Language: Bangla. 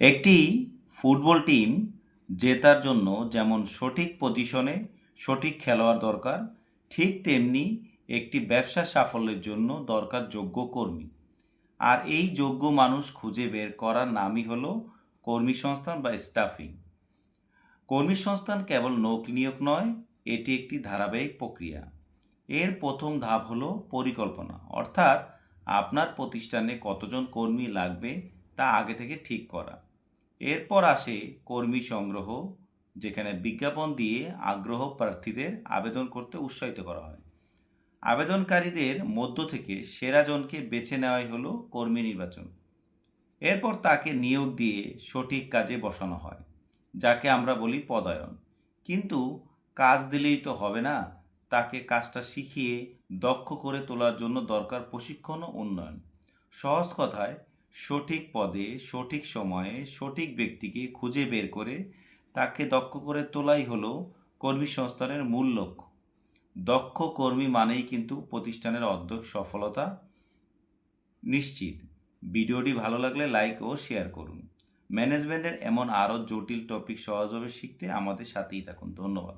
একটি ফুটবল টিম জেতার জন্য যেমন সঠিক পজিশনে সঠিক খেলোয়াড় দরকার, ঠিক তেমনি একটি ব্যবসার সাফল্যের জন্য দরকার যোগ্য কর্মী। আর এই যোগ্য মানুষ খুঁজে বের করার নামই হলো কর্মী সংস্থান বা স্টাফিং। কর্মী সংস্থান কেবল নিয়োগ নয়, এটি একটি ধারাবাহিক প্রক্রিয়া। এর প্রথম ধাপ হলো পরিকল্পনা, অর্থাৎ আপনার প্রতিষ্ঠানে কতজন কর্মী লাগবে তা আগে থেকে ঠিক করা। এরপর আসে কর্মী সংগ্রহ, যেখানে বিজ্ঞাপন দিয়ে আগ্রহ প্রার্থীদের আবেদন করতে উৎসাহিত করা হয়। আবেদনকারীদের মধ্য থেকে সেরা জনকে বেছে নেওয়াই হলো কর্মী নির্বাচন। এরপর তাকে নিয়োগ দিয়ে সঠিক কাজে বসানো হয়, যাকে আমরা বলি পদায়ন। কিন্তু কাজ দিলেই তো হবে না, তাকে কাজটা শিখিয়ে দক্ষ করে তোলার জন্য দরকার প্রশিক্ষণ ও উন্নয়ন। সহজ কথায়, সঠিক পদে সঠিক সময়ে সঠিক ব্যক্তিকে খুঁজে বের করে তাকে দক্ষ করে তোলাই হলো কর্মী সংস্থানের মূল লক্ষ্য। দক্ষ কর্মী মানেই কিন্তু প্রতিষ্ঠানের অর্ধেক সফলতা নিশ্চিত। ভিডিওটি ভালো লাগলে লাইক ও শেয়ার করুন। ম্যানেজমেন্টের এমন আরও জটিল টপিক সহজভাবে শিখতে আমাদের সাথেই থাকুন। ধন্যবাদ।